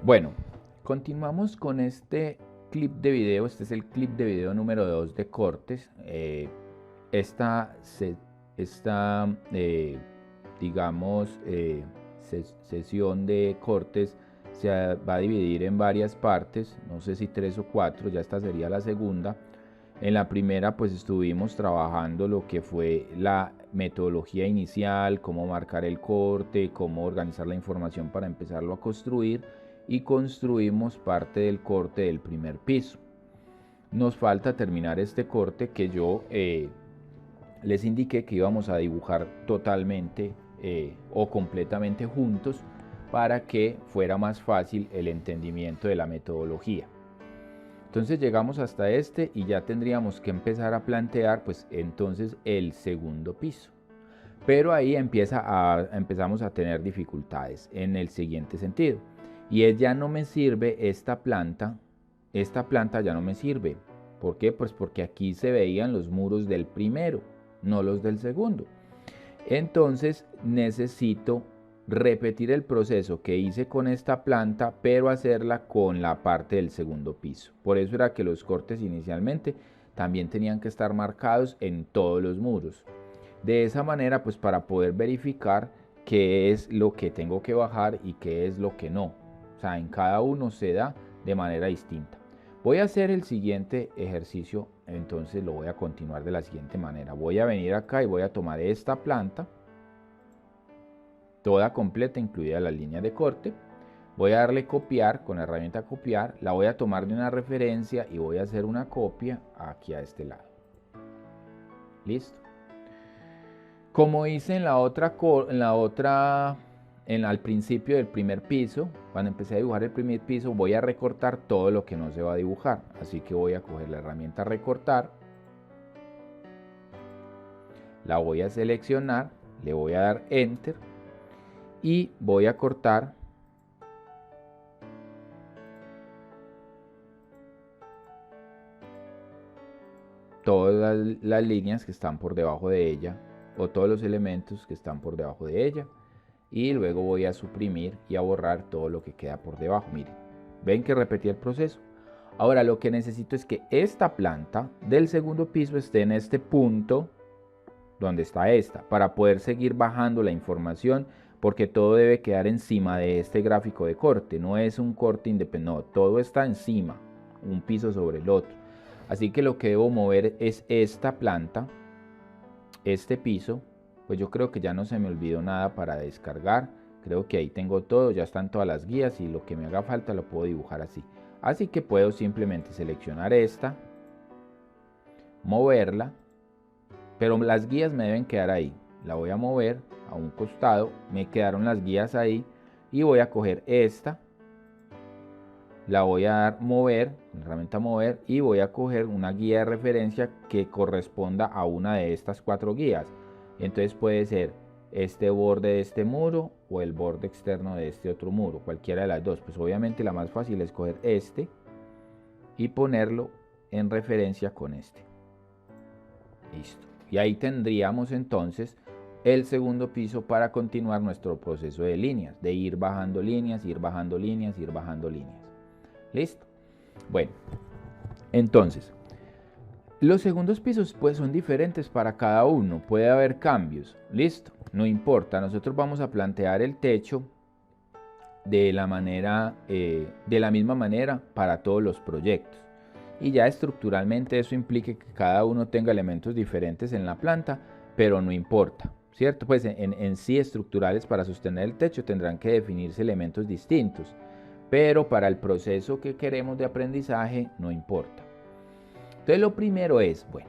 Bueno, continuamos con este clip de video. Este es el clip de video número 2 de cortes. Esta, digamos, sesión de cortes se va a dividir en varias partes, no sé si 3 o 4, ya esta sería la segunda. En la primera pues estuvimos trabajando lo que fue la metodología inicial, cómo marcar el corte, cómo organizar la información para empezarlo a construir, y construimos parte del corte del primer piso. Nos falta terminar este corte que yo les indiqué que íbamos a dibujar totalmente o completamente juntos para que fuera más fácil el entendimiento de la metodología. Entonces llegamos hasta este y ya tendríamos que empezar a plantear pues entonces el segundo piso. Pero ahí empezamos a tener dificultades en el siguiente sentido. Y es, ya no me sirve esta planta ya no me sirve. ¿Por qué? Pues porque aquí se veían los muros del primero, no los del segundo. Entonces necesito repetir el proceso que hice con esta planta, pero hacerla con la parte del segundo piso. Por eso era que los cortes inicialmente también tenían que estar marcados en todos los muros. De esa manera, pues para poder verificar qué es lo que tengo que bajar y qué es lo que no. O sea, en cada uno se da de manera distinta. Voy a hacer el siguiente ejercicio, entonces lo voy a continuar de la siguiente manera. Voy a venir acá y voy a tomar esta planta, toda completa, incluida la línea de corte. Voy a darle copiar con la herramienta copiar, la voy a tomar de una referencia y voy a hacer una copia aquí a este lado. Listo. Como hice al principio del primer piso, cuando empecé a dibujar el primer piso, voy a recortar todo lo que no se va a dibujar. Así que voy a coger la herramienta recortar, la voy a seleccionar, le voy a dar enter y voy a cortar todas las líneas que están por debajo de ella, o todos los elementos que están por debajo de ella, y luego voy a suprimir y a borrar todo lo que queda por debajo. Miren, ven que repetí el proceso. Ahora lo que necesito es que esta planta del segundo piso esté en este punto donde está esta, para poder seguir bajando la información, porque todo debe quedar encima de este gráfico de corte. No es un corte independiente, no, todo está encima, un piso sobre el otro. Así que lo que debo mover es esta planta, este piso. Pues yo creo que ya no se me olvidó nada para descargar. Creo que ahí tengo todo, ya están todas las guías y lo que me haga falta lo puedo dibujar así. Así que puedo simplemente seleccionar esta, moverla, pero las guías me deben quedar ahí. La voy a mover a un costado, me quedaron las guías ahí y voy a coger esta, la voy a dar mover, la herramienta mover, y voy a coger una guía de referencia que corresponda a una de estas 4 guías. Entonces puede ser este borde de este muro o el borde externo de este otro muro, cualquiera de las dos. Pues obviamente la más fácil es coger este y ponerlo en referencia con este. Listo. Y ahí tendríamos entonces el segundo piso para continuar nuestro proceso de líneas, de ir bajando líneas, ir bajando líneas, ir bajando líneas. ¿Listo? Bueno, entonces, los segundos pisos pues son diferentes para cada uno, puede haber cambios. Listo, no importa, nosotros vamos a plantear el techo de la misma manera para todos los proyectos. Y ya estructuralmente eso implica que cada uno tenga elementos diferentes en la planta, pero no importa, ¿cierto? Pues en sí estructurales para sostener el techo tendrán que definirse elementos distintos, pero para el proceso que queremos de aprendizaje no importa. Entonces lo primero es, bueno,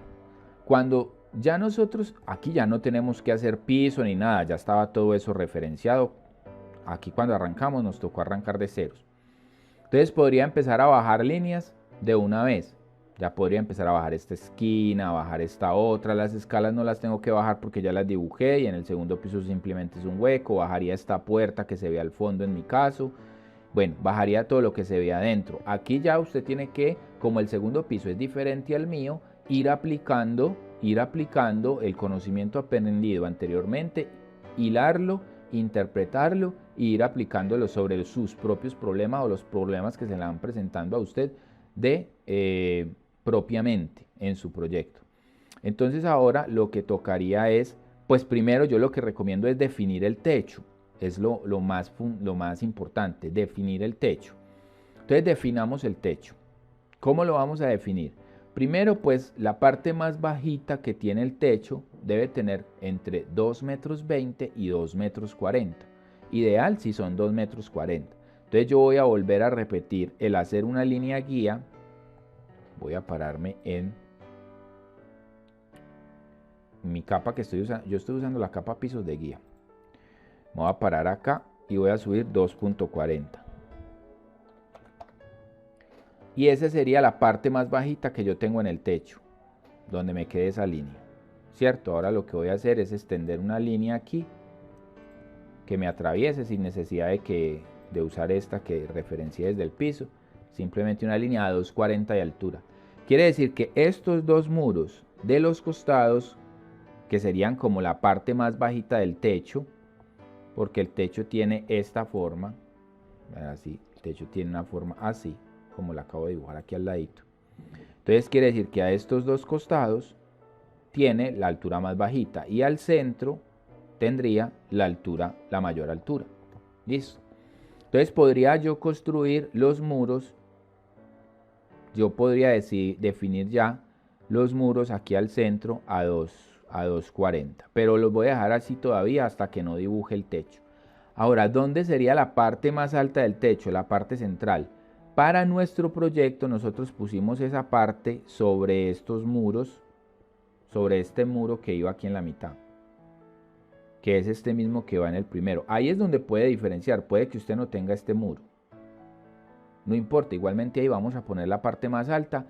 cuando ya nosotros, aquí ya no tenemos que hacer piso ni nada, ya estaba todo eso referenciado. Aquí cuando arrancamos nos tocó arrancar de ceros. Entonces podría empezar a bajar líneas de una vez. Ya podría empezar a bajar esta esquina, bajar esta otra. Las escalas no las tengo que bajar porque ya las dibujé y en el segundo piso simplemente es un hueco. Bajaría esta puerta que se ve al fondo en mi caso. Bueno, bajaría todo lo que se ve adentro. Aquí ya usted tiene que, como el segundo piso es diferente al mío, ir aplicando el conocimiento aprendido anteriormente, hilarlo, interpretarlo e ir aplicándolo sobre sus propios problemas o los problemas que se le van presentando a usted propiamente en su proyecto. Entonces ahora lo que tocaría es, pues primero yo lo que recomiendo es definir el techo, es lo más importante, definir el techo. Entonces definamos el techo. ¿Cómo lo vamos a definir? Primero, pues la parte más bajita que tiene el techo debe tener entre 2,20 metros y 2,40 metros. Ideal si son 2,40 metros. Entonces yo voy a volver a repetir el hacer una línea guía. Voy a pararme en mi capa que estoy usando. Yo estoy usando la capa pisos de guía. Me voy a parar acá y voy a subir 2,40. Y esa sería la parte más bajita que yo tengo en el techo, donde me quede esa línea, ¿cierto? Ahora lo que voy a hacer es extender una línea aquí que me atraviese sin necesidad de usar esta que referencié desde el piso, simplemente una línea a 2,40 de altura. Quiere decir que estos dos muros de los costados, que serían como la parte más bajita del techo, porque el techo tiene esta forma, así, el techo tiene una forma así, como la acabo de dibujar aquí al ladito. Entonces quiere decir que a estos dos costados tiene la altura más bajita y al centro tendría la mayor altura. Listo. Entonces podría yo construir los muros, yo podría definir ya los muros aquí al centro a 2,40, pero los voy a dejar así todavía hasta que no dibuje el techo. Ahora, ¿dónde sería la parte más alta del techo? La parte central. Para nuestro proyecto nosotros pusimos esa parte sobre estos muros, sobre este muro que iba aquí en la mitad, que es este mismo que va en el primero. Ahí es donde puede diferenciar, puede que usted no tenga este muro. No importa, igualmente ahí vamos a poner la parte más alta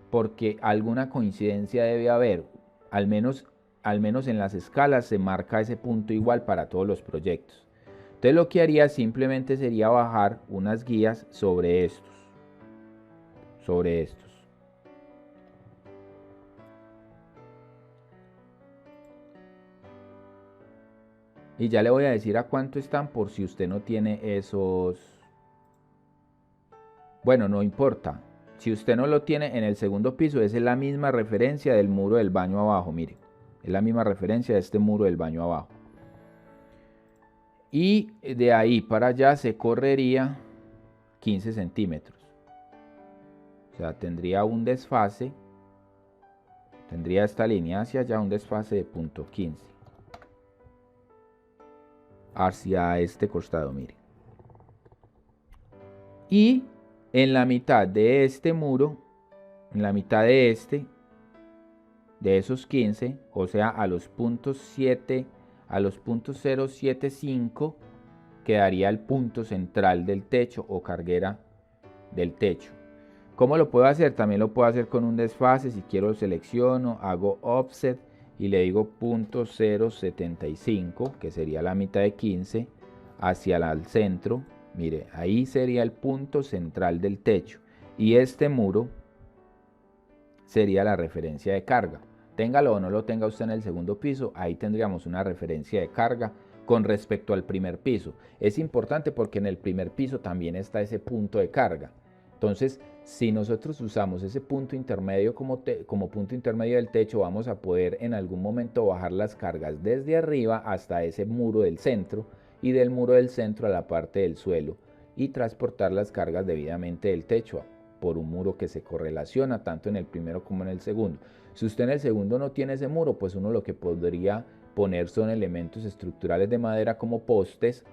porque alguna coincidencia debe haber, al menos en las escalas se marca ese punto igual para todos los proyectos. Entonces lo que haría simplemente sería bajar unas guías sobre estos. Y ya le voy a decir a cuánto están por si usted no tiene esos. Bueno, no importa. Si usted no lo tiene en el segundo piso, esa es la misma referencia del muro del baño abajo, mire. Es la misma referencia de este muro del baño abajo. Y de ahí para allá se correría 15 centímetros. O sea, tendría un desfase. Tendría esta línea hacia allá un desfase de 0,15. Hacia este costado, mire. Y en la mitad de este muro, en la mitad de esos 15, o sea, a los puntos 7, a los puntos 0,75, quedaría el punto central del techo o carguera del techo. ¿Cómo lo puedo hacer? También lo puedo hacer con un desfase. Si quiero lo selecciono, hago offset y le digo punto 0,75, que sería la mitad de 15, hacia el centro. Mire, ahí sería el punto central del techo. Y este muro sería la referencia de carga. Téngalo o no lo tenga usted en el segundo piso, ahí tendríamos una referencia de carga con respecto al primer piso. Es importante porque en el primer piso también está ese punto de carga. Entonces, si nosotros usamos ese punto intermedio como punto intermedio del techo, vamos a poder en algún momento bajar las cargas desde arriba hasta ese muro del centro y del muro del centro a la parte del suelo y transportar las cargas debidamente del techo por un muro que se correlaciona tanto en el primero como en el segundo. Si usted en el segundo no tiene ese muro, pues uno lo que podría poner son elementos estructurales de madera como postes,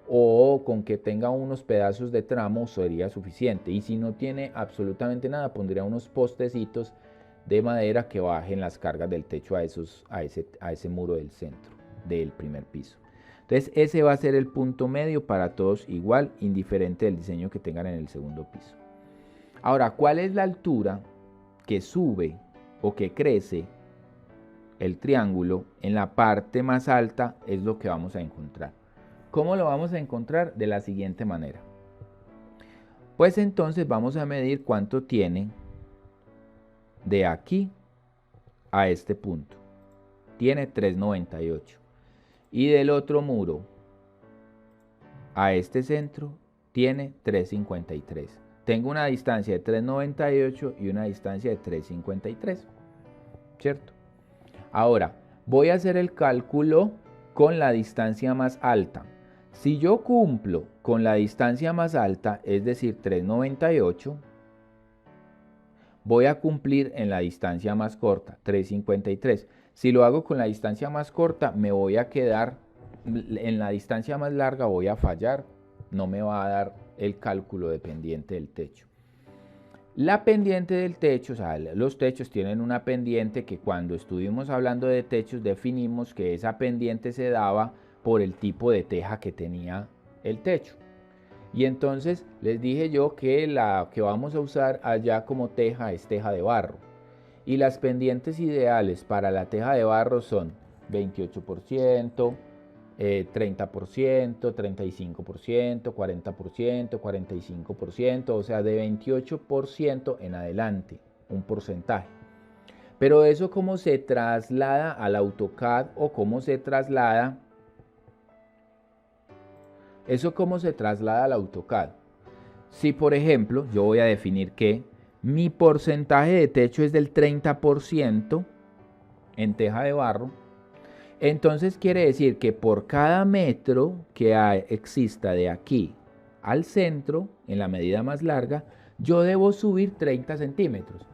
o con que tenga unos pedazos de tramo sería suficiente. Y si no tiene absolutamente nada, pondría unos postecitos de madera que bajen las cargas del techo a ese muro del centro del primer piso. Entonces ese va a ser el punto medio para todos igual, indiferente del diseño que tengan en el segundo piso. Ahora, ¿cuál es la altura que sube o que crece el triángulo en la parte más alta? Es lo que vamos a encontrar. ¿Cómo lo vamos a encontrar? De la siguiente manera. Pues entonces vamos a medir cuánto tiene de aquí a este punto. Tiene 3,98. Y del otro muro a este centro tiene 3,53. Tengo una distancia de 3,98 y una distancia de 3,53, ¿cierto? Ahora, voy a hacer el cálculo con la distancia más alta. Si yo cumplo con la distancia más alta, es decir, 3,98, voy a cumplir en la distancia más corta, 3,53. Si lo hago con la distancia más corta, me voy a quedar, en la distancia más larga voy a fallar, no me va a dar el cálculo de pendiente del techo. La pendiente del techo, o sea, los techos tienen una pendiente que cuando estuvimos hablando de techos definimos que esa pendiente se daba por el tipo de teja que tenía el techo. Y entonces les dije yo que la que vamos a usar allá como teja es teja de barro. Y las pendientes ideales para la teja de barro son 28%, 30%, 35%, 40%, 45%, o sea, de 28% en adelante, un porcentaje. Pero eso cómo se traslada al AutoCAD o cómo se traslada, al AutoCAD. Si por ejemplo yo voy a definir que mi porcentaje de techo es del 30% en teja de barro, entonces quiere decir que por cada metro que exista de aquí al centro, en la medida más larga, yo debo subir 30 centímetros.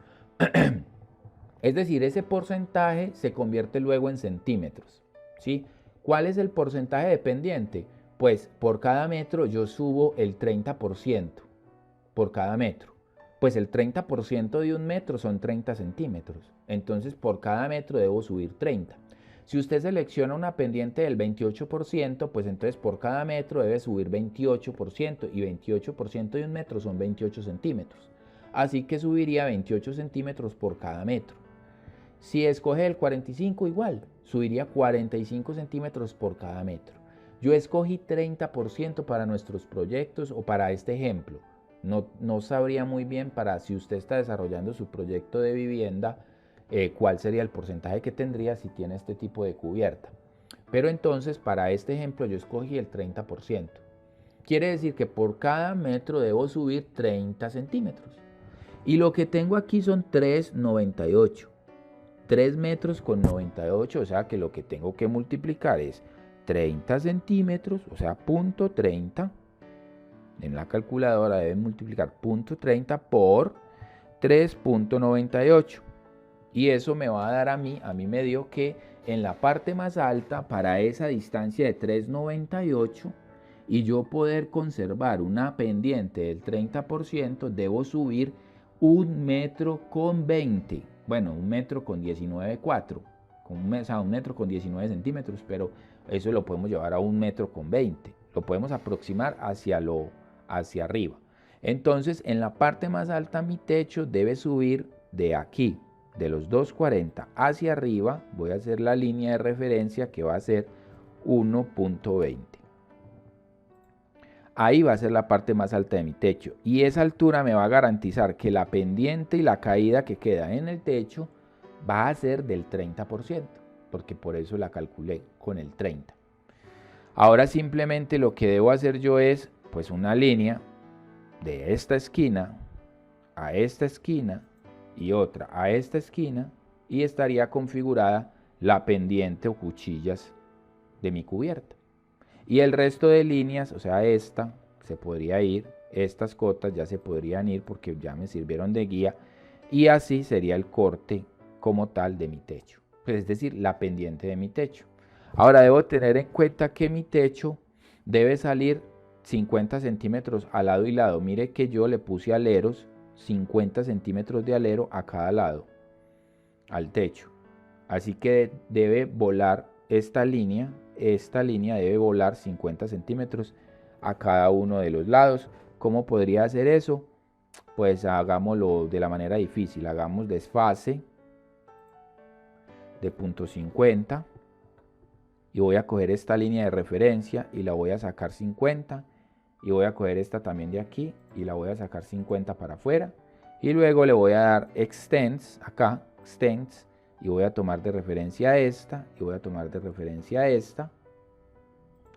Es decir, ese porcentaje se convierte luego en centímetros, ¿sí? ¿Cuál es el porcentaje de pendiente? Pues por cada metro yo subo el 30% por cada metro. Pues el 30% de un metro son 30 centímetros. Entonces por cada metro debo subir 30. Si usted selecciona una pendiente del 28%, pues entonces por cada metro debe subir 28% y 28% de un metro son 28 centímetros. Así que subiría 28 centímetros por cada metro. Si escoge el 45, igual, subiría 45 centímetros por cada metro. Yo escogí 30% para nuestros proyectos o para este ejemplo. No sabría muy bien para si usted está desarrollando su proyecto de vivienda, cuál sería el porcentaje que tendría si tiene este tipo de cubierta. Pero entonces para este ejemplo yo escogí el 30%. Quiere decir que por cada metro debo subir 30 centímetros. Y lo que tengo aquí son 3,98. 3 metros con 98, o sea que lo que tengo que multiplicar es 30 centímetros, o sea, punto 30. En la calculadora deben multiplicar punto 30 por 3,98. Y eso me va a dar a mí me dio que en la parte más alta, para esa distancia de 3,98, y yo poder conservar una pendiente del 30%, debo subir 1,20 metros. Bueno, 1,19,4 metros, o sea, 1 metro con 19 centímetros, pero eso lo podemos llevar a 1,20 metros. Lo podemos aproximar hacia arriba. Entonces, en la parte más alta, mi techo debe subir de aquí, de los 2,40 hacia arriba. Voy a hacer la línea de referencia que va a ser 1,20. Ahí va a ser la parte más alta de mi techo. Y esa altura me va a garantizar que la pendiente y la caída que queda en el techo va a ser del 30%, porque por eso la calculé con el 30%. Ahora simplemente lo que debo hacer yo es, pues, una línea de esta esquina a esta esquina y otra a esta esquina, y estaría configurada la pendiente o cuchillas de mi cubierta. Y el resto de líneas, o sea, esta se podría ir, estas cotas ya se podrían ir porque ya me sirvieron de guía, y así sería el corte como tal de mi techo, es decir, la pendiente de mi techo. Ahora debo tener en cuenta que mi techo debe salir 50 centímetros al lado y lado. Mire que yo le puse aleros, 50 centímetros de alero a cada lado, al techo. Así que debe volar esta línea debe volar 50 centímetros a cada uno de los lados. ¿Cómo podría hacer eso? Pues hagámoslo de la manera difícil. Hagamos desfase de 0,50 y voy a coger esta línea de referencia y la voy a sacar 50, y voy a coger esta también de aquí y la voy a sacar 50 para afuera, y luego le voy a dar extends acá, extends, y voy a tomar de referencia esta, y voy a tomar de referencia esta,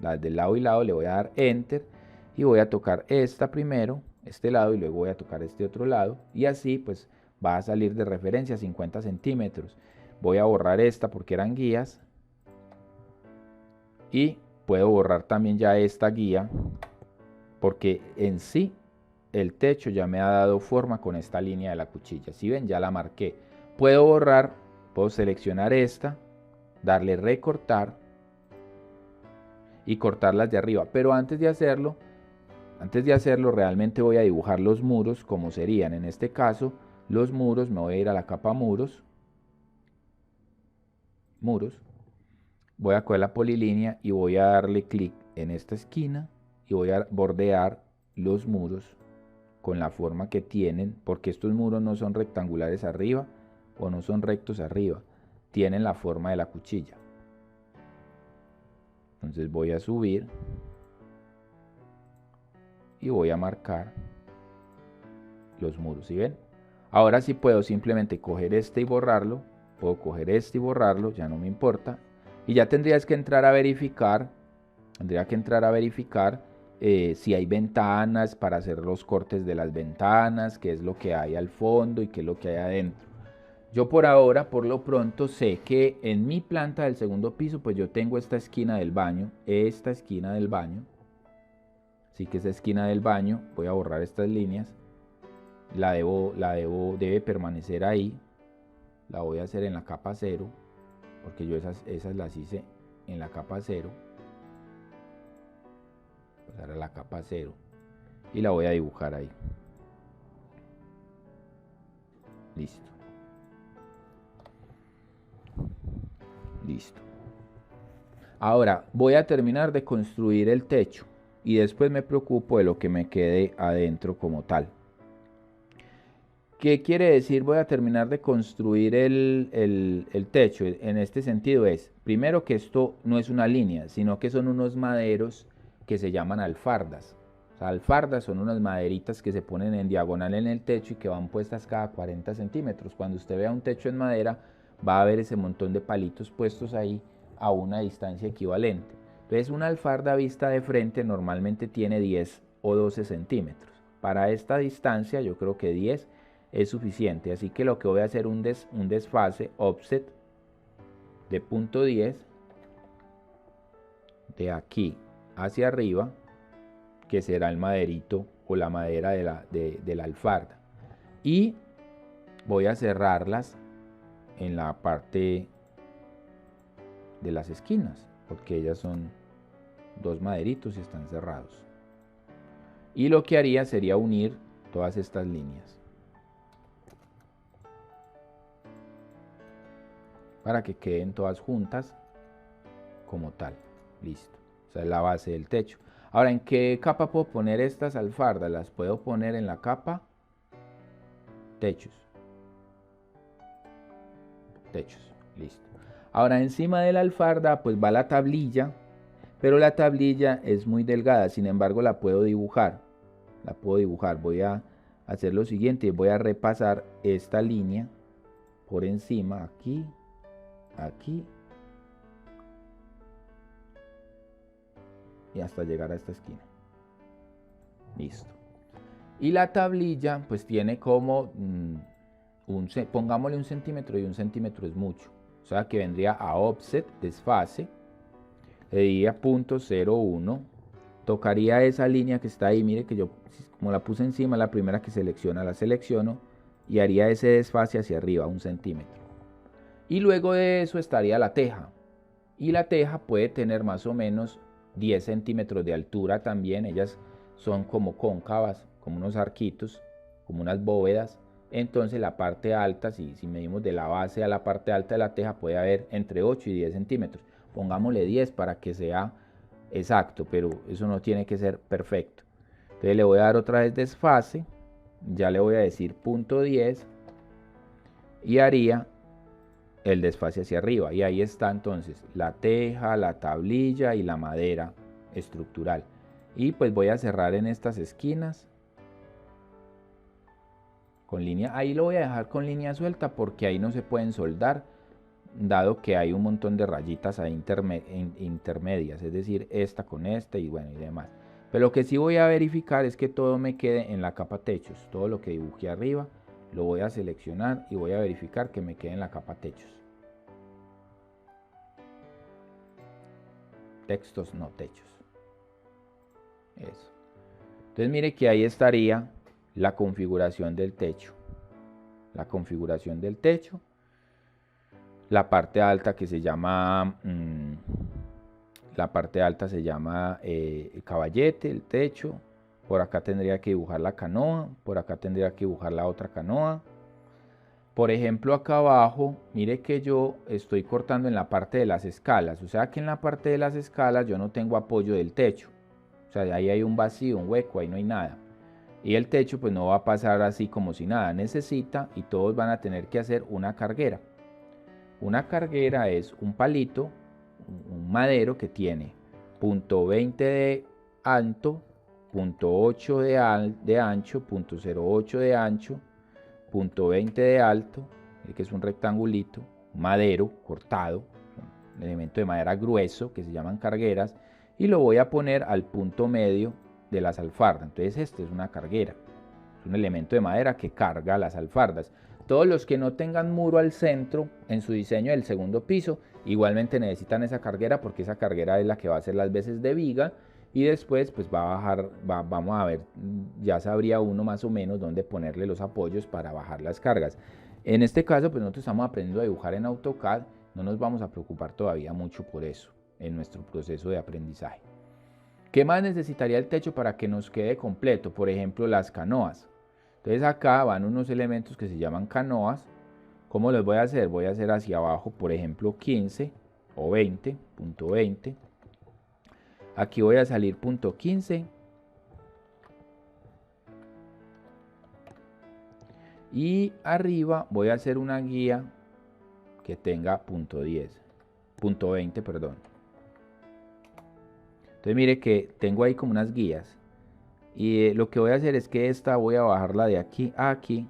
las del lado y lado, le voy a dar Enter y voy a tocar esta primero, este lado, y luego voy a tocar este otro lado, y así pues va a salir de referencia 50 centímetros. Voy a borrar esta porque eran guías, y puedo borrar también ya esta guía porque en sí el techo ya me ha dado forma con esta línea de la cuchilla. Si ven, ya la marqué. Puedo borrar, puedo seleccionar esta, darle recortar y cortarlas de arriba. Pero antes de hacerlo realmente voy a dibujar los muros como serían. En este caso, los muros, me voy a ir a la capa muros. Voy a coger la polilínea y voy a darle clic en esta esquina y voy a bordear los muros con la forma que tienen, porque estos muros no son rectangulares arriba o no son rectos arriba, tienen la forma de la cuchilla. Entonces voy a subir y voy a marcar los muros, ¿sí ven? Ahora sí puedo simplemente coger este y borrarlo, puedo coger este y borrarlo, ya no me importa, y ya tendrías que entrar a verificar, si hay ventanas para hacer los cortes de las ventanas, qué es lo que hay al fondo y qué es lo que hay adentro. Yo por ahora, por lo pronto, sé que en mi planta del segundo piso, pues yo tengo esta esquina del baño, así que esa esquina del baño, voy a borrar estas líneas, debe permanecer ahí, la voy a hacer en la capa 0, porque yo esas las hice en la capa 0, pasar a la capa 0 y la voy a dibujar ahí. Listo. Ahora voy a terminar de construir el techo y después me preocupo de lo que me quede adentro como tal. ¿Qué quiere decir voy a terminar de construir el techo? En este sentido es, primero, que esto no es una línea, sino que son unos maderos que se llaman alfardas. O sea, alfardas son unas maderitas que se ponen en diagonal en el techo y que van puestas cada 40 centímetros. Cuando usted vea un techo en madera, va a ver ese montón de palitos puestos ahí a una distancia equivalente. Entonces, una alfarda vista de frente normalmente tiene 10 o 12 centímetros. Para esta distancia yo creo que 10 es suficiente, así que lo que voy a hacer un desfase offset de punto 10 de aquí hacia arriba, que será el maderito o la madera de la alfarda, y voy a cerrarlas en la parte de las esquinas, porque ellas son dos maderitos y están cerrados, y lo que haría sería unir todas estas líneas para que queden todas juntas como tal. Listo. Esa es la base del techo. Ahora, ¿en qué capa puedo poner estas alfardas? Las puedo poner en la capa techos. Listo. Ahora, encima de la alfarda pues va la tablilla, pero la tablilla es muy delgada, sin embargo la puedo dibujar. Voy a hacer lo siguiente, voy a repasar esta línea por encima, aquí, y hasta llegar a esta esquina. Listo. Y la tablilla pues tiene como pongámosle 1 centímetro, y 1 centímetro es mucho, o sea que vendría a offset, desfase, le diría .01, tocaría esa línea que está ahí, mire que yo como la puse encima, la primera que selecciona, la selecciono y haría ese desfase hacia arriba, 1 centímetro. Y luego de eso estaría la teja, y la teja puede tener más o menos 10 centímetros de altura también. Ellas son como cóncavas, como unos arquitos, como unas bóvedas. Entonces la parte alta, si medimos de la base a la parte alta de la teja, puede haber entre 8 y 10 centímetros. Pongámosle 10 para que sea exacto, pero eso no tiene que ser perfecto. Entonces le voy a dar otra vez desfase, ya le voy a decir .10 y haría el desfase hacia arriba, y ahí está entonces la teja, la tablilla y la madera estructural. Y pues voy a cerrar en estas esquinas con línea, ahí lo voy a dejar con línea suelta porque ahí no se pueden soldar, dado que hay un montón de rayitas ahí intermedias, es decir, esta con esta y bueno y demás. Pero lo que sí voy a verificar es que todo me quede en la capa techos, todo lo que dibujé arriba lo voy a seleccionar y voy a verificar que me quede en la capa techos. Textos, no techos. Eso. Entonces mire que ahí estaría la configuración del techo. La configuración del techo. La parte alta que se llama, la parte alta se llama el caballete, el techo. Por acá tendría que dibujar la canoa, por acá tendría que dibujar la otra canoa. Por ejemplo, acá abajo, mire que yo estoy cortando en la parte de las escalas. O sea que en la parte de las escalas yo no tengo apoyo del techo. O sea, ahí hay un vacío, un hueco, ahí no hay nada. Y el techo pues no va a pasar así como si nada. Necesita y todos van a tener que hacer una carguera. Una carguera es un palito, un madero que tiene punto .20 de alto, punto .8 de ancho, punto .08 de ancho, punto .20 de alto, que es un rectangulito, madero cortado, un elemento de madera grueso que se llaman cargueras, y lo voy a poner al punto medio de las alfardas. Entonces este es una carguera, es un elemento de madera que carga las alfardas. Todos los que no tengan muro al centro en su diseño del segundo piso, igualmente necesitan esa carguera porque esa carguera es la que va a hacer las veces de viga y después pues va a bajar, vamos a ver, ya sabría uno más o menos dónde ponerle los apoyos para bajar las cargas. En este caso pues nosotros estamos aprendiendo a dibujar en AutoCAD, no nos vamos a preocupar todavía mucho por eso en nuestro proceso de aprendizaje. ¿Qué más necesitaría el techo para que nos quede completo? Por ejemplo, las canoas. Entonces acá van unos elementos que se llaman canoas. ¿Cómo los voy a hacer? Voy a hacer hacia abajo, por ejemplo, 15 o 20, punto 20. Aquí voy a salir punto 15. Y arriba voy a hacer una guía que tenga punto 10, punto 20, perdón. Entonces mire que tengo ahí como unas guías. Y lo que voy a hacer es que esta voy a bajarla de aquí a aquí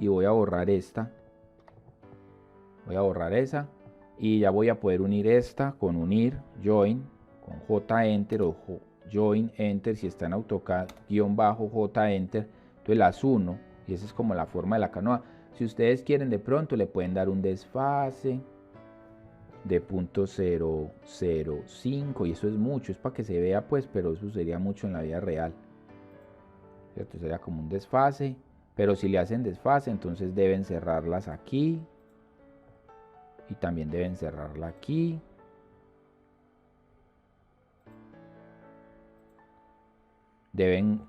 y voy a borrar esta. Voy a borrar esa y ya voy a poder unir esta con unir, join, con J Enter o join Enter si está en AutoCAD, _J Enter. Entonces las uno y esa es como la forma de la canoa. Si ustedes quieren de pronto le pueden dar un desfase de .005 y eso es mucho, es para que se vea pues, pero eso sería mucho en la vida real. ¿Cierto? Sería como un desfase, pero si le hacen desfase entonces deben cerrarlas aquí y también deben cerrarla aquí. Deben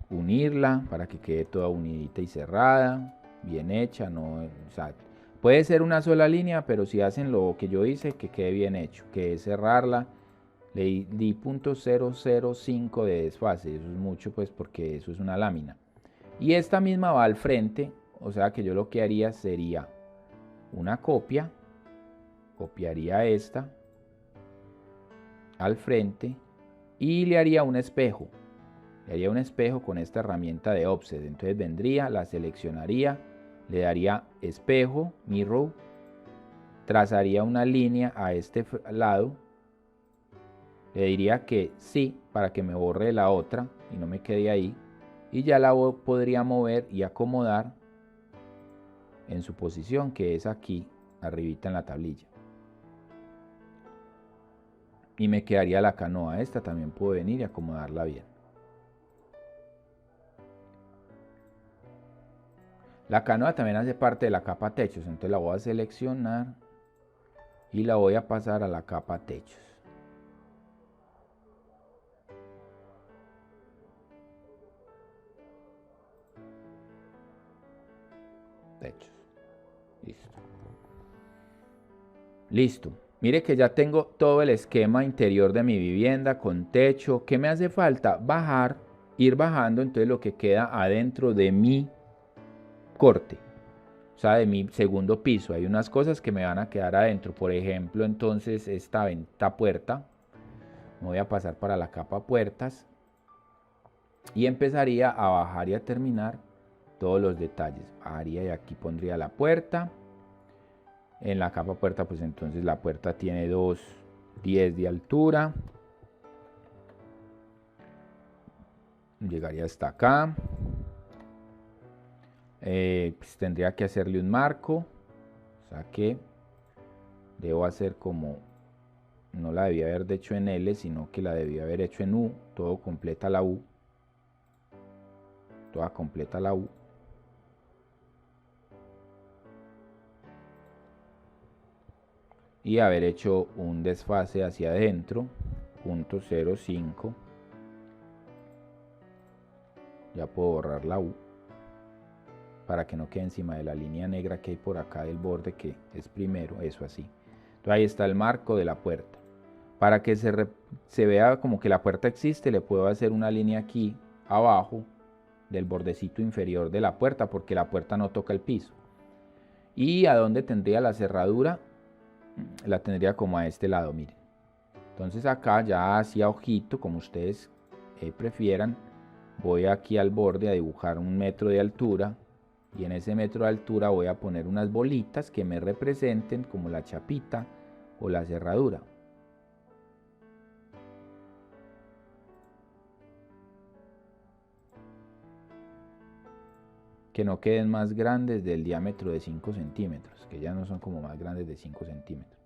unirla para que quede toda unidita y cerrada, bien hecha, no, o sea, puede ser una sola línea, pero si hacen lo que yo hice, que quede bien hecho, que es cerrarla. Le di .005 de desfase, eso es mucho pues porque eso es una lámina. Y esta misma va al frente, o sea que yo lo que haría sería una copia, copiaría esta al frente y le haría un espejo. Le haría un espejo con esta herramienta de offset. Entonces vendría, la seleccionaría, le daría espejo, mirror, trazaría una línea a este lado. Le diría que sí para que me borre la otra y no me quede ahí. Y ya la podría mover y acomodar en su posición, que es aquí, arribita en la tablilla. Y me quedaría la canoa. Esta también puedo venir y acomodarla bien. La canoa también hace parte de la capa techos. Entonces la voy a seleccionar y la voy a pasar a la capa techos. Techos. Listo. Listo. Mire que ya tengo todo el esquema interior de mi vivienda con techo. ¿Qué me hace falta? Bajar, ir bajando. Entonces lo que queda adentro de mi corte, o sea, de mi segundo piso. Hay unas cosas que me van a quedar adentro. Por ejemplo, entonces esta puerta. Me voy a pasar para la capa puertas. Y empezaría a bajar y a terminar todos los detalles. Bajaría y aquí pondría la puerta. En la capa puerta, pues entonces la puerta tiene 2,10 de altura. Llegaría hasta acá. Pues tendría que hacerle un marco. O sea que debo hacer como, no la debía haber hecho en L, sino que la debía haber hecho en U. Todo completa la U. Toda completa la U. Y haber hecho un desfase hacia adentro, 0.05. Ya puedo borrar la U para que no quede encima de la línea negra que hay por acá del borde, que es primero, eso así. Entonces ahí está el marco de la puerta. Para que se vea como que la puerta existe, le puedo hacer una línea aquí abajo del bordecito inferior de la puerta, porque la puerta no toca el piso. ¿Y a dónde tendría la cerradura? La tendría como a este lado, miren. Entonces acá ya hacia ojito, como ustedes prefieran, voy aquí al borde a dibujar 1 metro de altura, y en ese metro de altura voy a poner unas bolitas que me representen como la chapita o la cerradura. Que no queden más grandes del diámetro de 5 centímetros, que ya no son como más grandes de 5 centímetros.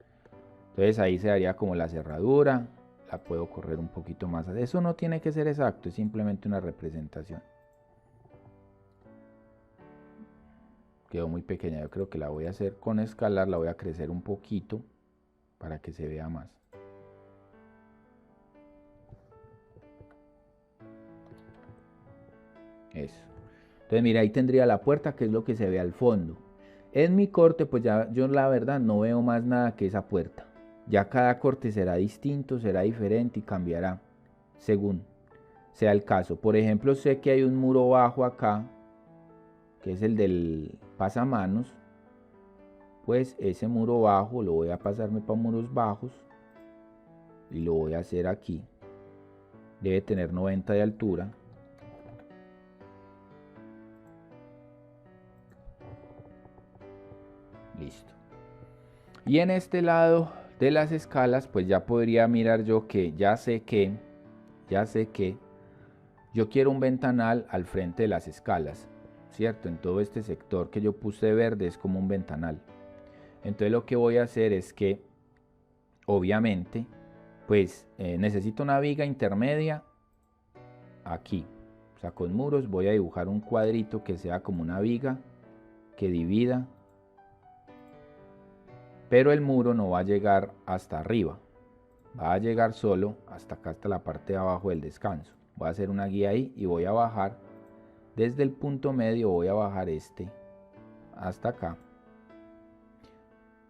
Entonces ahí se daría como la cerradura, la puedo correr un poquito más. Eso no tiene que ser exacto, es simplemente una representación. Quedó muy pequeña, yo creo que la voy a hacer con escalar, la voy a crecer un poquito para que se vea más. Eso. Entonces mira, ahí tendría la puerta, que es lo que se ve al fondo. En mi corte, pues ya yo la verdad no veo más nada que esa puerta. Ya cada corte será distinto, será diferente y cambiará según sea el caso. Por ejemplo, sé que hay un muro bajo acá, que es el del pasamanos. Pues ese muro bajo lo voy a pasarme para muros bajos y lo voy a hacer aquí. Debe tener 90 de altura. Listo. Y en este lado de las escalas, pues ya podría mirar yo que ya sé que yo quiero un ventanal al frente de las escalas, ¿cierto? En todo este sector que yo puse verde es como un ventanal. Entonces lo que voy a hacer es que, obviamente, pues necesito una viga intermedia aquí. O sea, con muros voy a dibujar un cuadrito que sea como una viga que divida, pero el muro no va a llegar hasta arriba, va a llegar solo hasta acá, hasta la parte de abajo del descanso. Voy a hacer una guía ahí y voy a bajar desde el punto medio, voy a bajar hasta acá.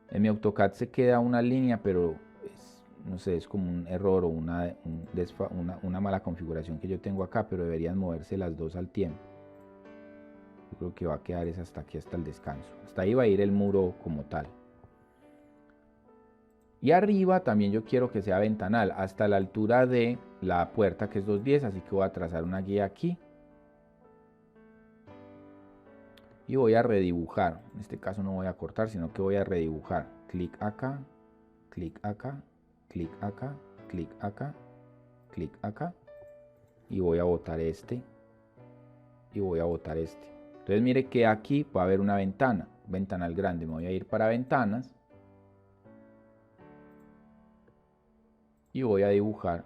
En mi AutoCAD se queda una línea, pero no sé, es como un error o una mala configuración que yo tengo acá, pero deberían moverse las dos al tiempo. Yo creo que va a quedar es hasta aquí, hasta el descanso. Hasta ahí va a ir el muro como tal. Y arriba también yo quiero que sea ventanal, hasta la altura de la puerta, que es 2.10, así que voy a trazar una guía aquí. Y voy a redibujar. En este caso no voy a cortar, sino que voy a redibujar. Clic acá, clic acá, clic acá, clic acá, clic acá. Y voy a botar este. Y voy a botar este. Entonces mire que aquí va a haber una ventana, ventanal grande. Me voy a ir para ventanas. Y voy a dibujar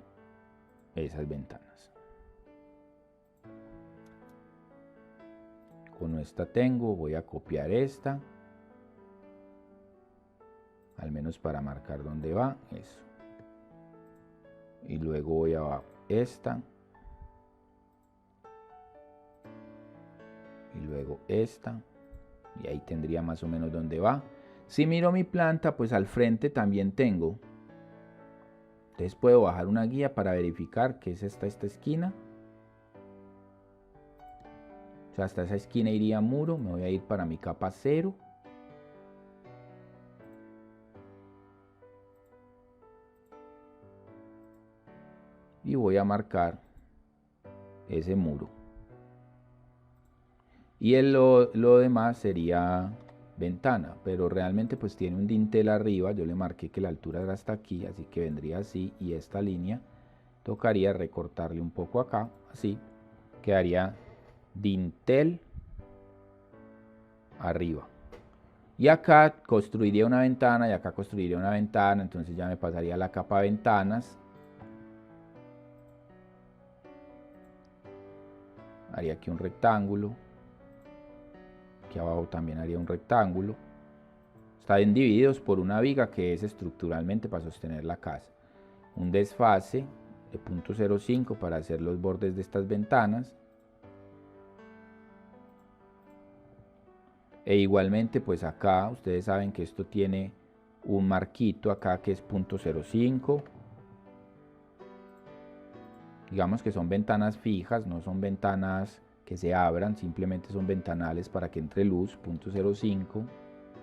esas ventanas. Con esta tengo, voy a copiar esta. Al menos para marcar dónde va, eso. Y luego voy a esta. Y luego esta. Y ahí tendría más o menos dónde va. Si miro mi planta, pues al frente también tengo. Entonces puedo bajar una guía para verificar que es esta esquina. O sea, hasta esa esquina iría muro. Me voy a ir para mi capa 0. Y voy a marcar ese muro. Y lo demás sería ventana, pero realmente pues tiene un dintel arriba. Yo le marqué que la altura era hasta aquí, así que vendría así, y esta línea tocaría recortarle un poco acá, así quedaría dintel arriba. Y acá construiría una ventana y acá construiría una ventana, entonces ya me pasaría la capa de ventanas. Haría aquí un rectángulo. Aquí abajo también haría un rectángulo. Están divididos por una viga que es estructuralmente para sostener la casa. Un desfase de 0.05 para hacer los bordes de estas ventanas. E igualmente pues acá ustedes saben que esto tiene un marquito acá que es 0.05. Digamos que son ventanas fijas, no son ventanas que se abran, simplemente son ventanales para que entre luz. 0.05.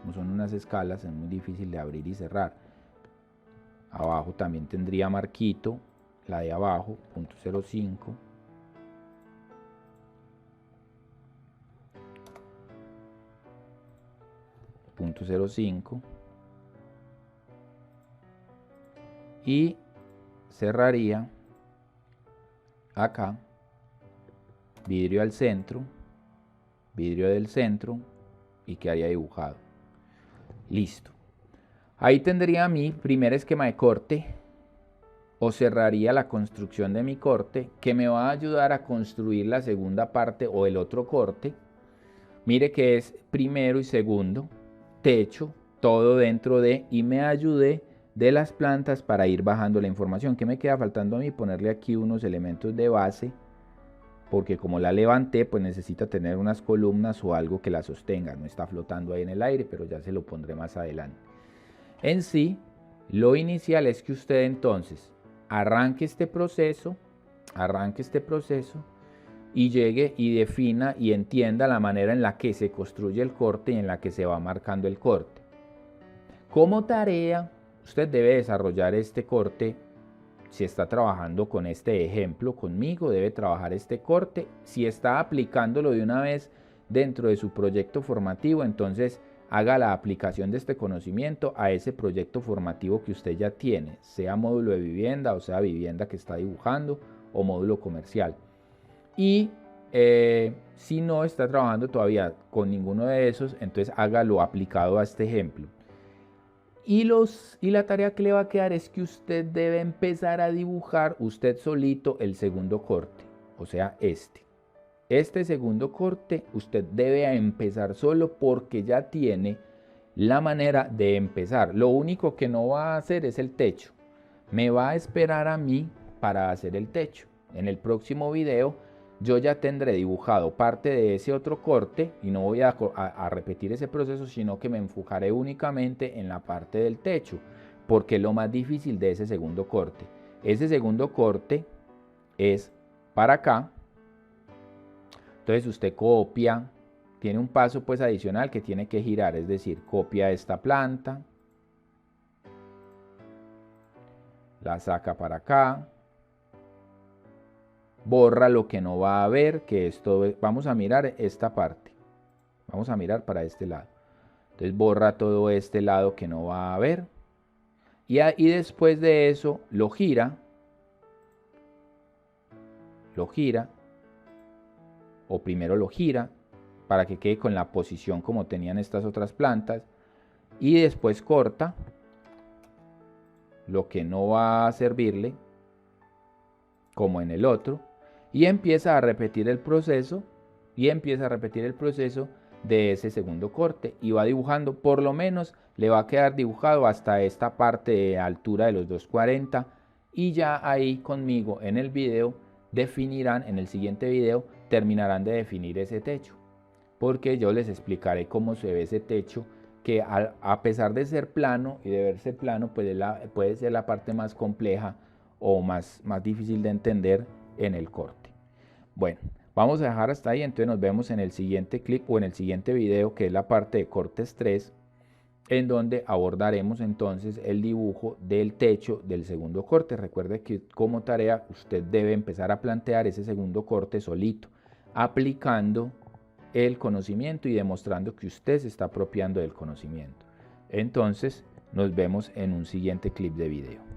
Como son unas escalas, es muy difícil de abrir y cerrar. Abajo también tendría marquito, la de abajo, 0.05. .05 y cerraría acá, vidrio al centro, vidrio del centro, y quedaría dibujado. Listo. Ahí tendría mi primer esquema de corte, o cerraría la construcción de mi corte, que me va a ayudar a construir la segunda parte o el otro corte. Mire que es primero y segundo, techo, todo dentro de, y me ayudé de las plantas para ir bajando la información. ¿Qué me queda faltando a mí? Ponerle aquí unos elementos de base, porque como la levanté, pues necesita tener unas columnas o algo que la sostenga. No está flotando ahí en el aire, pero ya se lo pondré más adelante. En sí, lo inicial es que usted entonces arranque este proceso y llegue y defina y entienda la manera en la que se construye el corte y en la que se va marcando el corte. Como tarea, usted debe desarrollar este corte. Si está trabajando con este ejemplo conmigo, debe trabajar este corte. Si está aplicándolo de una vez dentro de su proyecto formativo, entonces haga la aplicación de este conocimiento a ese proyecto formativo que usted ya tiene, sea módulo de vivienda o sea vivienda que está dibujando o módulo comercial. Y si no está trabajando todavía con ninguno de esos, entonces hágalo aplicado a este ejemplo. Y la tarea que le va a quedar es que usted debe empezar a dibujar usted solito el segundo corte, o sea, este segundo corte usted debe empezar solo porque ya tiene la manera de empezar. Lo único que no va a hacer es el techo. Me va a esperar a mí para hacer el techo. En el próximo video yo ya tendré dibujado parte de ese otro corte y no voy a repetir ese proceso, sino que me enfocaré únicamente en la parte del techo, porque es lo más difícil de ese segundo corte. Ese segundo corte es para acá. Entonces usted copia, tiene un paso pues adicional que tiene que girar, es decir, copia esta planta, la saca para acá, borra lo que no va a ver, que esto, vamos a mirar esta parte, vamos a mirar para este lado. Entonces borra todo este lado que no va a ver y después de eso lo gira, o primero lo gira para que quede con la posición como tenían estas otras plantas, y después corta lo que no va a servirle como en el otro y empieza a repetir el proceso de ese segundo corte y va dibujando. Por lo menos le va a quedar dibujado hasta esta parte de altura de los 240 y ya ahí conmigo en el video definirán, en el siguiente video terminarán de definir ese techo, porque yo les explicaré cómo se ve ese techo, que a pesar de ser plano y de verse plano, puede ser la parte más compleja o más difícil de entender en el corte. Bueno, vamos a dejar hasta ahí, entonces nos vemos en el siguiente clip o en el siguiente video, que es la parte de cortes 3, en donde abordaremos entonces el dibujo del techo del segundo corte. Recuerde que como tarea usted debe empezar a plantear ese segundo corte solito, aplicando el conocimiento y demostrando que usted se está apropiando del conocimiento. Entonces, nos vemos en un siguiente clip de video.